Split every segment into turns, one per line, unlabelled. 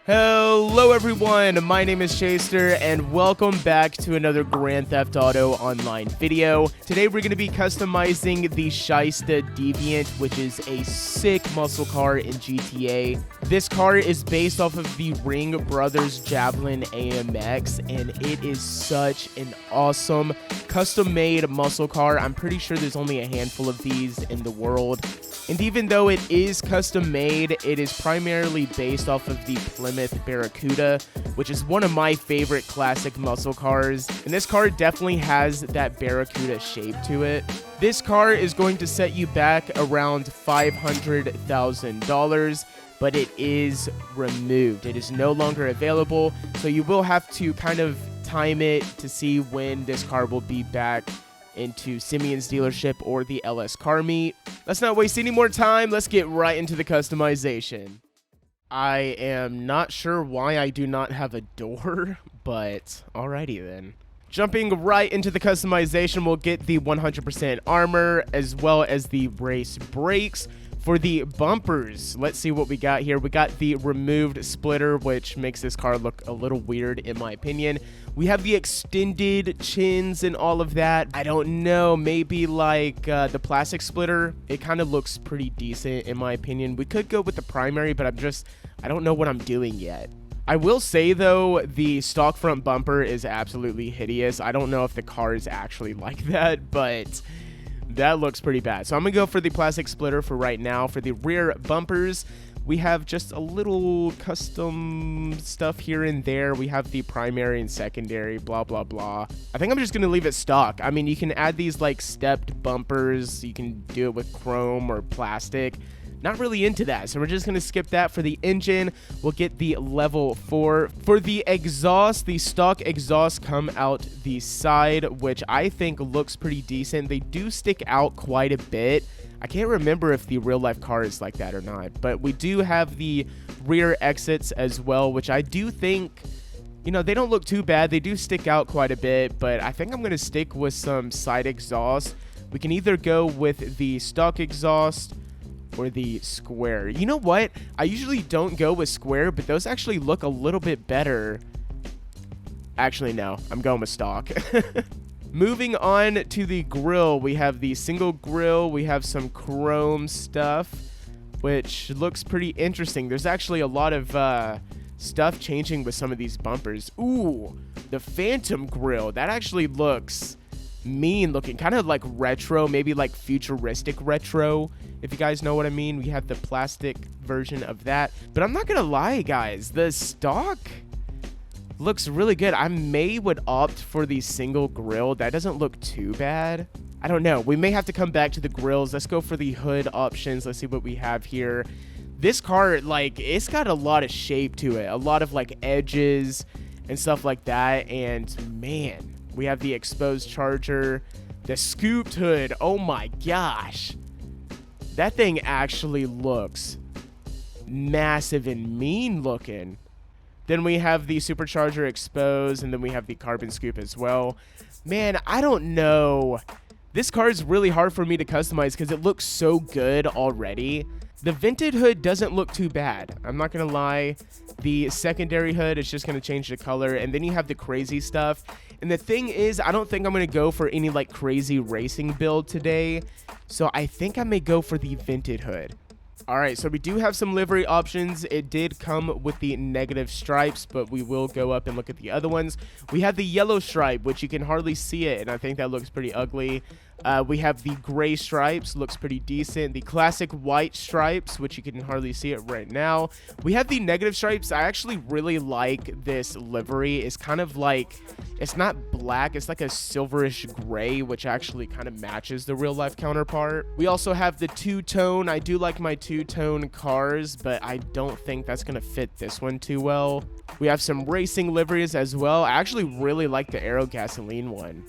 Hello everyone, my name is Chaseter and welcome back to another Grand Theft Auto Online video. Today we're going to be customizing the Chaseter Deviant, which is a sick muscle car in GTA. This car is based off of the Ring Brothers Javelin AMX, and it is such an awesome custom-made muscle car. I'm pretty sure there's only a handful of these in the world. And even though it is custom made, it is primarily based off of the Plymouth Barracuda, which is one of my favorite classic muscle cars. And this car definitely has that Barracuda shape to it. This car is going to set you back around $500,000, but it is removed. It is no longer available, so you will have to kind of time it to see when this car will be back into Simeon's dealership or the LS car meet. Let's not waste any more time. Let's get right into the customization. I am not sure why I do not have a door, but alrighty then. Jumping right into the customization, we'll get the 100% armor as well as the race brakes. For the bumpers, let's see what we got here. We got the removed splitter, which makes this car look a little weird in my opinion. We have the extended chins and all of that. I don't know, maybe like the plastic splitter. It kind of looks pretty decent in my opinion. We could go with the primary, but I don't know what I'm doing yet. I will say though, the stock front bumper is absolutely hideous. I don't know if the car is actually like that, but that looks pretty bad. So I'm gonna go for the plastic splitter for right now. For the rear bumpers, we have just a little custom stuff here and there. We have the primary and secondary, blah, blah, blah. I think I'm just gonna leave it stock. I mean, you can add these like stepped bumpers. You can do it with chrome or plastic. Not really into that, so we're just gonna skip that. For the engine, we'll get the level 4. For the exhaust, the stock exhaust come out the side, which I think looks pretty decent. They do stick out quite a bit. I can't remember if the real life car is like that or not, but we do have the rear exits as well, which I do think, you know, they don't look too bad. They do stick out quite a bit, but I think I'm gonna stick with some side exhaust. We can either go with the stock exhaust or the square. You know what? I usually don't go with square, but those actually look a little bit better. Actually, no. I'm going with stock. Moving on to the grill, we have the single grill. We have some chrome stuff, which looks pretty interesting. There's actually a lot of stuff changing with some of these bumpers. Ooh, the Phantom grill. That actually looks mean looking, kind of like retro, maybe like futuristic retro, if you guys know what I mean. We have the plastic version of that, but I'm not gonna lie guys, the stock looks really good. I would opt for the single grill. That doesn't look too bad. I don't know, we may have to come back to the grills. Let's go for the hood options. Let's see what we have here. This car, like, it's got a lot of shape to it, a lot of like edges and stuff like that, and man, we have the exposed charger, the scooped hood. Oh my gosh. That thing actually looks massive and mean looking. Then we have the supercharger exposed, and then we have the carbon scoop as well. Man, I don't know. This car is really hard for me to customize because it looks so good already. The vented hood doesn't look too bad. I'm not gonna lie. The secondary hood is just gonna change the color, and then you have the crazy stuff. And the thing is, I don't think I'm gonna go for any like crazy racing build today, so I think I may go for the vented hood. Alright, so we do have some livery options. It did come with the negative stripes, but we will go up and look at the other ones. We have the yellow stripe, which you can hardly see it, and I think that looks pretty ugly. We have the gray stripes, looks pretty decent. The classic white stripes, which you can hardly see it right now. We have the negative stripes. I actually really like this livery. It's kind of like, it's not black, it's like a silverish gray, which actually kind of matches the real life counterpart. We also have the two-tone. I do like my two-tone cars, but I don't think that's gonna fit this one too well. We have some racing liveries as well. I actually really like the Aero Gasoline one.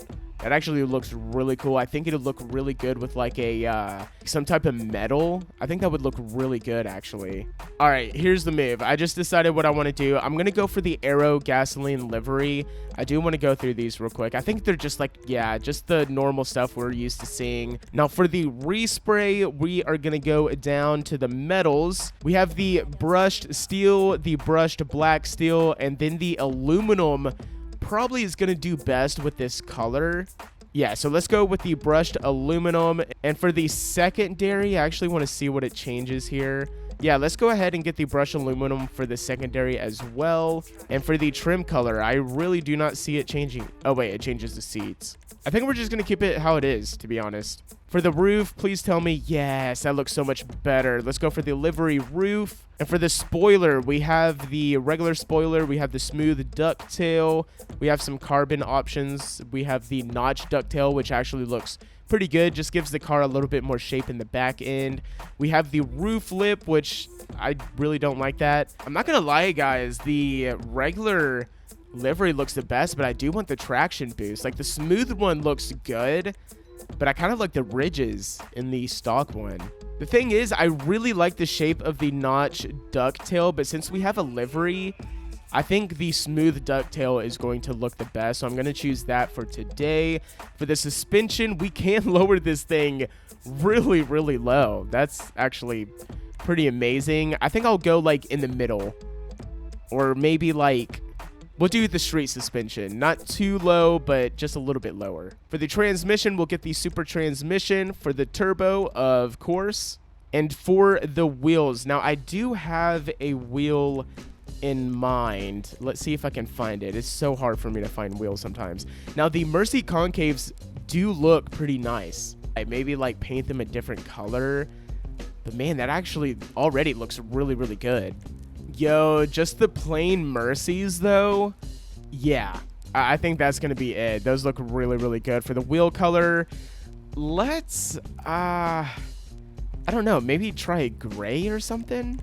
That actually looks really cool. I think it'll look really good with like a some type of metal. I think that would look really good actually. All right, here's the move. I just decided what I want to do. I'm gonna go for the Aero Gasoline livery. I do want to go through these real quick. I think they're just like, yeah, just the normal stuff we're used to seeing. Now for the respray, we are gonna go down to the metals. We have the brushed steel, the brushed black steel, and then the aluminum probably is going to do best with this color. Yeah, so let's go with the brushed aluminum. And for the secondary, I actually want to see what it changes here. Yeah, let's go ahead and get the brushed aluminum for the secondary as well. And for the trim color, I really do not see it changing. Oh, wait, it changes the seats. I think we're just going to keep it how it is, to be honest. For the roof, please tell me, yes, that looks so much better. Let's go for the livery roof. And for the spoiler, we have the regular spoiler. We have the smooth ducktail. We have some carbon options. We have the notch ducktail, which actually looks pretty good. Just gives the car a little bit more shape in the back end. We have the roof lip, which I really don't like that. I'm not going to lie, guys. The regular livery looks the best, but I do want the traction boost. Like the smooth one looks good, but I kind of like the ridges in the stock one. The thing is, I really like the shape of the notch ducktail, but since we have a livery, I think the smooth ducktail is going to look the best, so I'm going to choose that for today. For the suspension, we can lower this thing really, really low. That's actually pretty amazing. I think I'll go like in the middle, or maybe like we'll do the street suspension. Not too low, but just a little bit lower. For the transmission, we'll get the super transmission. For the turbo, of course. And for the wheels, now I do have a wheel in mind. Let's see if I can find it. It's so hard for me to find wheels sometimes. Now the Mercy concaves do look pretty nice. I maybe like paint them a different color, but man, that actually already looks really, really good. Yo, just the plain Mercies though, yeah, I think that's gonna be it. Those look really, really good. For the wheel color, let's I don't know, maybe try gray or something,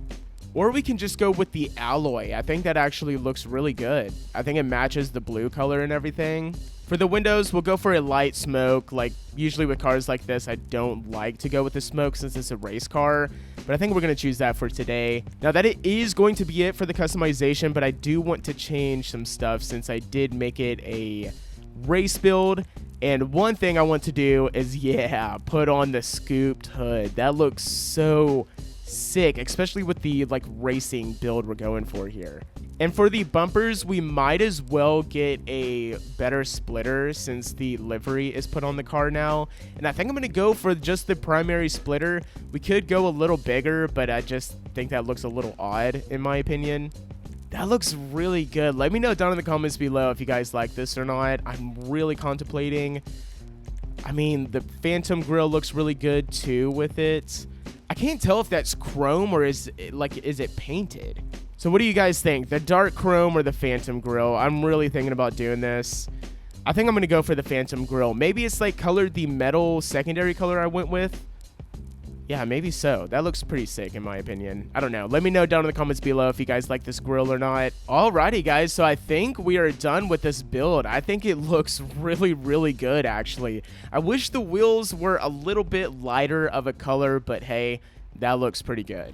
or we can just go with the alloy. I think that actually looks really good. I think it matches the blue color and everything. For the windows, we'll go for a light smoke. Like usually with cars like this, I don't like to go with the smoke since it's a race car, but I think we're going to choose that for today. Now that it is going to be it for the customization, but I do want to change some stuff since I did make it a race build. And one thing I want to do is, yeah, put on the scooped hood. That looks so sick, especially with the like racing build we're going for here. And for the bumpers, we might as well get a better splitter since the livery is put on the car now. And I think I'm going to go for just the primary splitter. We could go a little bigger, but I just think that looks a little odd in my opinion. That looks really good. Let me know down in the comments below if you guys like this or not. I'm really contemplating. I mean, the Phantom Grille looks really good too with it. I can't tell if that's chrome or is it painted? So what do you guys think? The dark chrome or the Phantom Grille? I'm really thinking about doing this. I think I'm going to go for the Phantom Grille. Maybe it's like colored the metal secondary color I went with. Yeah, maybe so. That looks pretty sick in my opinion. I don't know. Let me know down in the comments below if you guys like this grille or not. Alrighty guys, so I think we are done with this build. I think it looks really, really good actually. I wish the wheels were a little bit lighter of a color, but hey, that looks pretty good.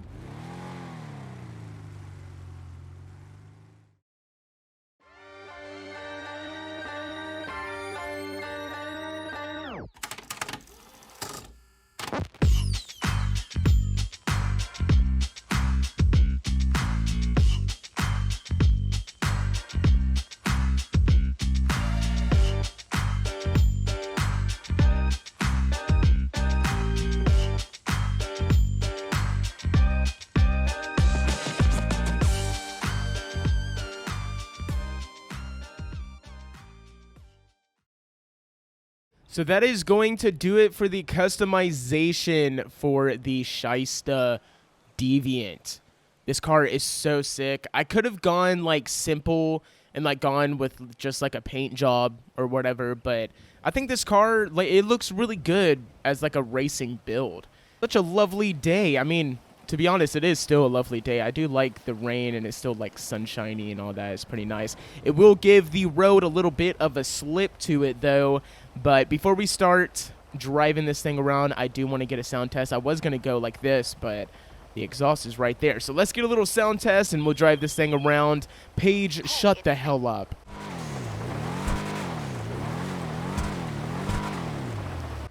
So that is going to do it for the customization for the Chaseter Deviant. This car is so sick. I could have gone like simple and like gone with just like a paint job or whatever, but I think this car, like, it looks really good as like a racing build. Such a lovely day. I mean, to be honest, it is still a lovely day. I do like the rain, and it's still like sunshiny and all that. It's pretty nice. It will give the road a little bit of a slip to it though. But before we start driving this thing around, I do want to get a sound test. I was going to go like this, but the exhaust is right there. So let's get a little sound test, and we'll drive this thing around. Paige, shut the hell up.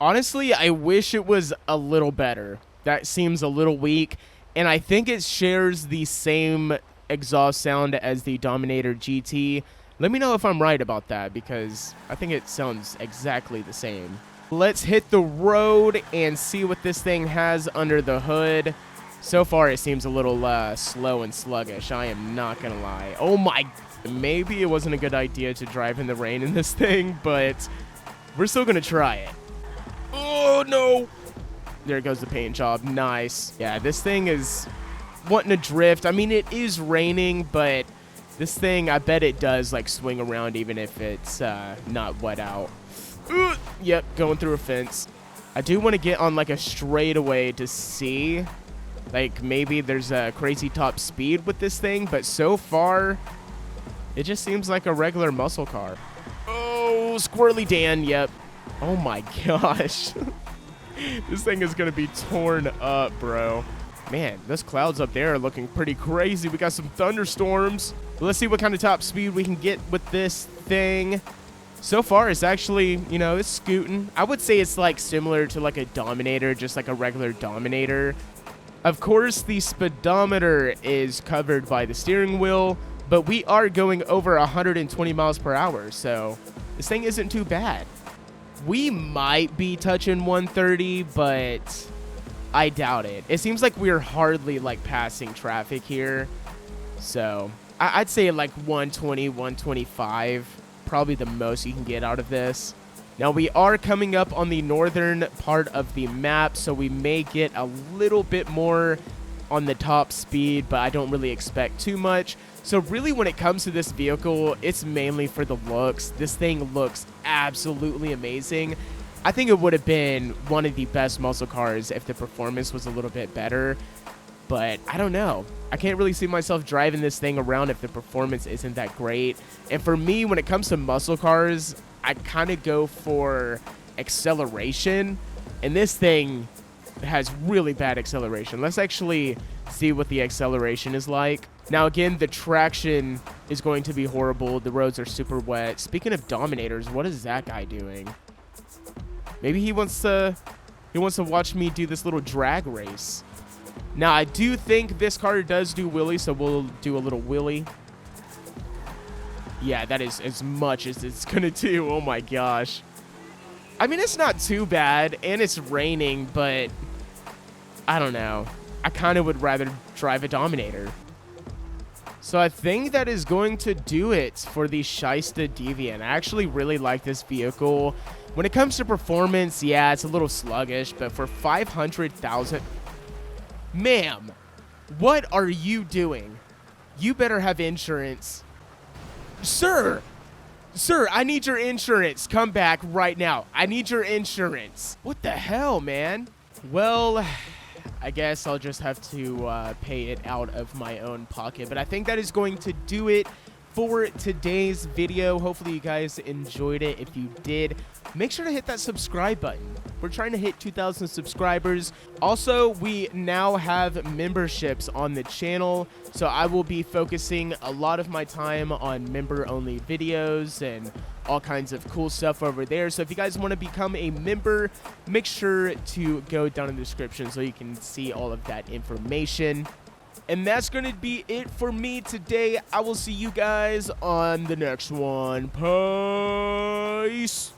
Honestly, I wish it was a little better. That seems a little weak, and I think it shares the same exhaust sound as the Dominator GT. Let me know if I'm right about that, because I think it sounds exactly the same. Let's hit the road and see what this thing has under the hood. So far, it seems a little slow and sluggish. I am not gonna lie. Oh my, maybe it wasn't a good idea to drive in the rain in this thing, but we're still gonna try it. Oh no! There goes the paint job. Nice. Yeah, this thing is wanting to drift. I mean, it is raining, but this thing, I bet it does like swing around even if it's not wet out. Yep, going through a fence. I do want to get on like a straightaway to see, like maybe there's a crazy top speed with this thing, but so far it just seems like a regular muscle car. Oh, Squirrely Dan, yep. Oh my gosh. This thing is going to be torn up, bro. Man, those clouds up there are looking pretty crazy. We got some thunderstorms. Let's see what kind of top speed we can get with this thing. So far, it's actually, you know, it's scooting. I would say it's like similar to like a Dominator, just like a regular Dominator. Of course, the speedometer is covered by the steering wheel, but we are going over 120 miles per hour, so this thing isn't too bad. We might be touching 130, but I doubt it. It seems like we're hardly like passing traffic here. So I'd say like 120, 125, probably the most you can get out of this. Now we are coming up on the northern part of the map, so we may get a little bit more on the top speed, but I don't really expect too much. So really, when it comes to this vehicle, it's mainly for the looks. This thing looks absolutely amazing. I think it would have been one of the best muscle cars if the performance was a little bit better, but I don't know. I can't really see myself driving this thing around if the performance isn't that great. And for me, when it comes to muscle cars, I kind of go for acceleration, and this thing has really bad acceleration. Let's actually see what the acceleration is like. Now again, the traction is going to be horrible. The roads are super wet. Speaking of Dominators, what is that guy doing? Maybe he wants to watch me do this little drag race. Now I do think this car does do wheelie, so we'll do a little wheelie. Yeah, that is as much as it's gonna do. Oh my gosh. I mean, it's not too bad, and it's raining, but I don't know. I kind of would rather drive a Dominator. So I think that is going to do it for the Chaseter Deviant. I actually really like this vehicle. When it comes to performance, yeah, it's a little sluggish, but for 500,000... Ma'am, what are you doing? You better have insurance. Sir, I need your insurance. Come back right now. I need your insurance. What the hell, man? Well, I guess I'll just have to pay it out of my own pocket. But I think that is going to do it for today's video. Hopefully you guys enjoyed it. If you did, make sure to hit that subscribe button. We're trying to hit 2,000 subscribers. Also, we now have memberships on the channel, so I will be focusing a lot of my time on member-only videos and all kinds of cool stuff over there. So if you guys want to become a member, make sure to go down in the description so you can see all of that information. And that's going to be it for me today. I will see you guys on the next one. Peace.